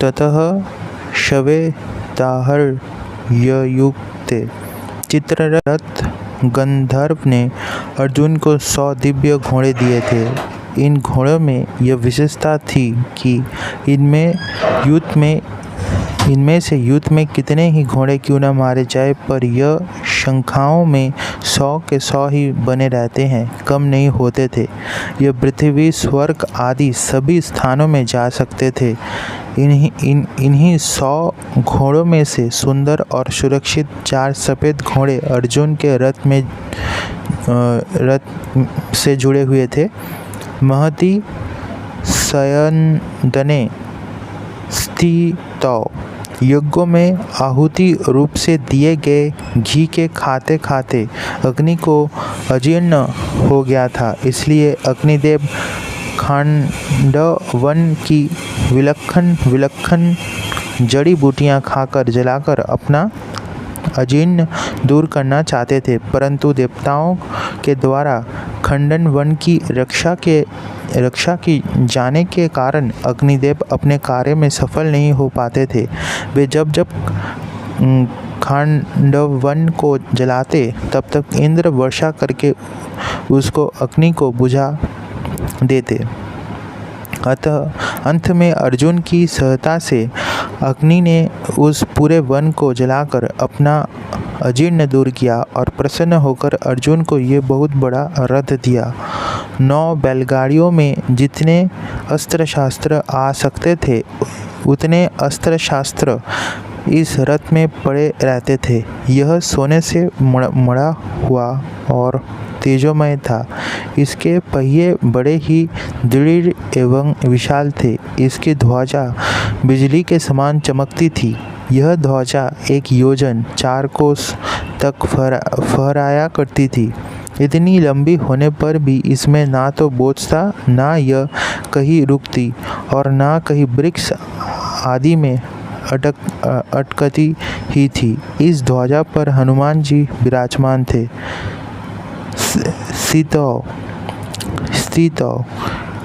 ततः शवेदाहर्ययुक्ते। चित्ररथ गंधर्व ने अर्जुन को 100 दिव्य घोड़े दिए थे। इन घोड़ों में यह विशेषता थी कि इनमें से युद्ध में कितने ही घोड़े क्यों न मारे जाए, पर यह शंखाओं में 100 के 100 ही बने रहते हैं, कम नहीं होते थे। यह पृथ्वी, स्वर्ग आदि सभी स्थानों में जा सकते थे। इन्हीं 100 घोड़ों में से सुंदर और सुरक्षित 4 सफ़ेद घोड़े अर्जुन के रथ से जुड़े हुए थे। महती सयन्दने स्थितौ। यज्ञों में आहुति रूप से दिए गए घी के खाते खाते अग्नि को अजीर्ण हो गया था, इसलिए अग्निदेव खांडवन की विलक्षण जड़ी बूटियां खाकर जलाकर अपना अजीर्ण दूर करना चाहते थे, परंतु देवताओं के द्वारा खंडन वन की रक्षा की जाने के कारण अग्निदेव अपने कार्य में सफल नहीं हो पाते थे। वे जब खांडवन को जलाते तब इंद्र वर्षा करके उसको अग्नि को बुझा देते। अतः अंत में अर्जुन की सहायता से अग्नि ने उस पूरे वन को जलाकर अपना अजीर्ण दूर किया और प्रसन्न होकर अर्जुन को ये बहुत बड़ा रथ दिया। 9 बैलगाड़ियों में जितने अस्त्र शस्त्र आ सकते थे उतने अस्त्र शस्त्र इस रथ में पड़े रहते थे। यह सोने से मढ़ा हुआ और तेजोमय था। इसके पहिए बड़े ही दृढ़ एवं विशाल थे। इसकी ध्वजा बिजली के समान चमकती थी। यह ध्वजा 1 योजन 4 कोस तक फहराया करती थी। इतनी लंबी होने पर भी इसमें ना तो बोझ था, ना यह कहीं रुकती और ना कहीं वृक्ष आदि में अटकती ही थी। इस ध्वजा पर हनुमान जी विराजमान थे। स्थितौ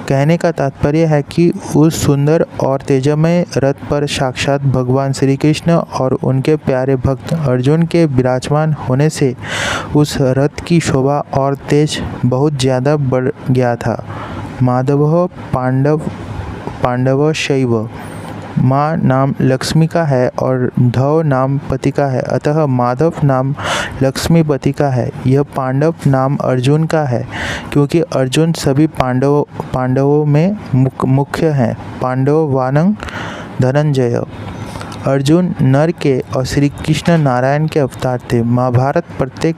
कहने का तात्पर्य है कि उस सुंदर और तेजमय रथ पर साक्षात भगवान श्री कृष्ण और उनके प्यारे भक्त अर्जुन के विराजमान होने से उस रथ की शोभा और तेज बहुत ज़्यादा बढ़ गया था। माधव पांडव शैव। माँ नाम लक्ष्मी का है और धव नाम पति का है, अतः माधव नाम लक्ष्मीपति का है। यह पांडव नाम अर्जुन का है क्योंकि अर्जुन सभी पांडवों में मुख्य हैं। पांडवानां धनंजय। अर्जुन नर के और श्री कृष्ण नारायण के अवतार थे। महाभारत प्रत्येक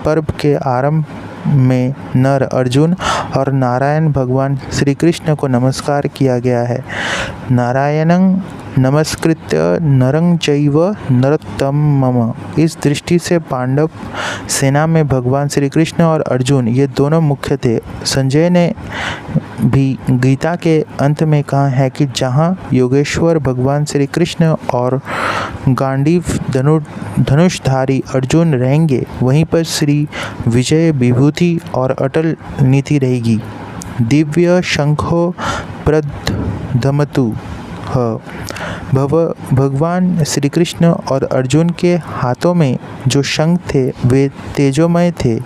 पर्व के आरंभ में नर अर्जुन और नारायण भगवान श्री कृष्ण को नमस्कार किया गया है। नारायणं नमस्कृत्य नरं चैव नरोत्तमम्। इस दृष्टि से पांडव सेना में भगवान श्री कृष्ण और अर्जुन ये दोनों मुख्य थे। संजय ने भी गीता के अंत में कहा है कि जहाँ योगेश्वर भगवान श्री कृष्ण और गांडीव धनुषधारी अर्जुन रहेंगे, वहीं पर श्री विजय विभूति और अटल नीति रहेगी। दिव्य शंखो प्रधमतु। भगवान श्री कृष्ण और अर्जुन के हाथों में जो शंख थे वे तेजोमय थे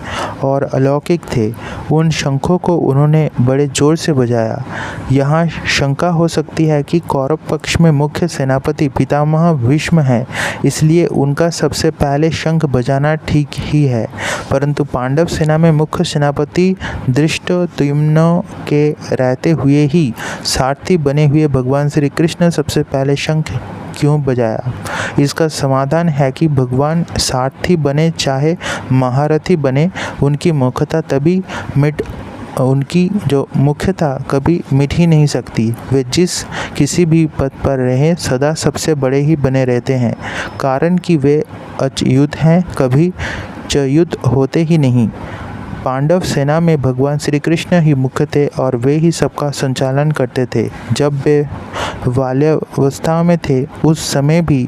और अलौकिक थे। उन शंखों को उन्होंने बड़े जोर से बजाया। यहाँ शंका हो सकती है कि कौरव पक्ष में मुख्य सेनापति पितामह भीष्म है, इसलिए उनका सबसे पहले शंख बजाना ठीक ही है, परंतु पांडव सेना में मुख्य सेनापति धृष्टद्युम्न के रहते हुए ही सारथी बने हुए भगवान श्री कृष्ण सबसे पहले शंख क्यों बजाया? इसका समाधान है कि भगवान सारथी बने चाहे महारथी बने, उनकी मुख्यता कभी मिट ही नहीं सकती। वे जिस किसी भी पद पर रहे सदा सबसे बड़े ही बने रहते हैं, कारण कि वे अच्युत हैं, कभी च्युत होते ही नहीं। पांडव सेना में भगवान श्री कृष्ण ही मुख्य थे और वे ही सबका संचालन करते थे। जब वे बाल्यावस्था में थे उस समय भी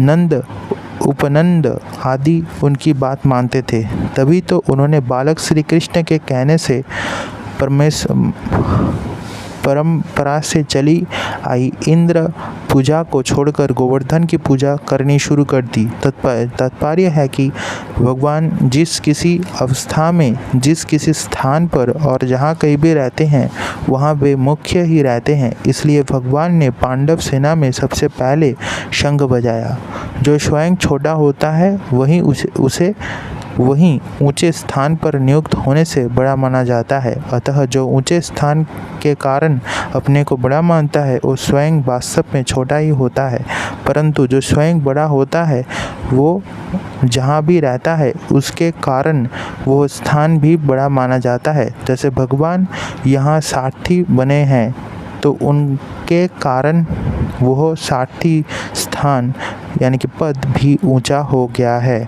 नंद उपनंद आदि उनकी बात मानते थे। तभी तो उन्होंने बालक श्री कृष्ण के कहने से परंपरा से चली आई इंद्र पूजा को छोड़कर गोवर्धन की पूजा करनी शुरू कर दी। तात्पर्य है कि भगवान जिस किसी अवस्था में, जिस किसी स्थान पर और जहाँ कहीं भी रहते हैं, वहाँ वे मुख्य ही रहते हैं। इसलिए भगवान ने पांडव सेना में सबसे पहले शंख बजाया। जो स्वयं छोटा होता है वहीं ऊंचे स्थान पर नियुक्त होने से बड़ा माना जाता है। अतः जो ऊंचे स्थान के कारण अपने को बड़ा मानता है वो स्वयं वास्तव में छोटा ही होता है, परंतु जो स्वयं बड़ा होता है वो जहाँ भी रहता है उसके कारण वो स्थान भी बड़ा माना जाता है। जैसे भगवान यहाँ सारथी बने हैं तो उनके कारण वह सारथी स्थान यानी कि पद भी ऊंचा हो गया है।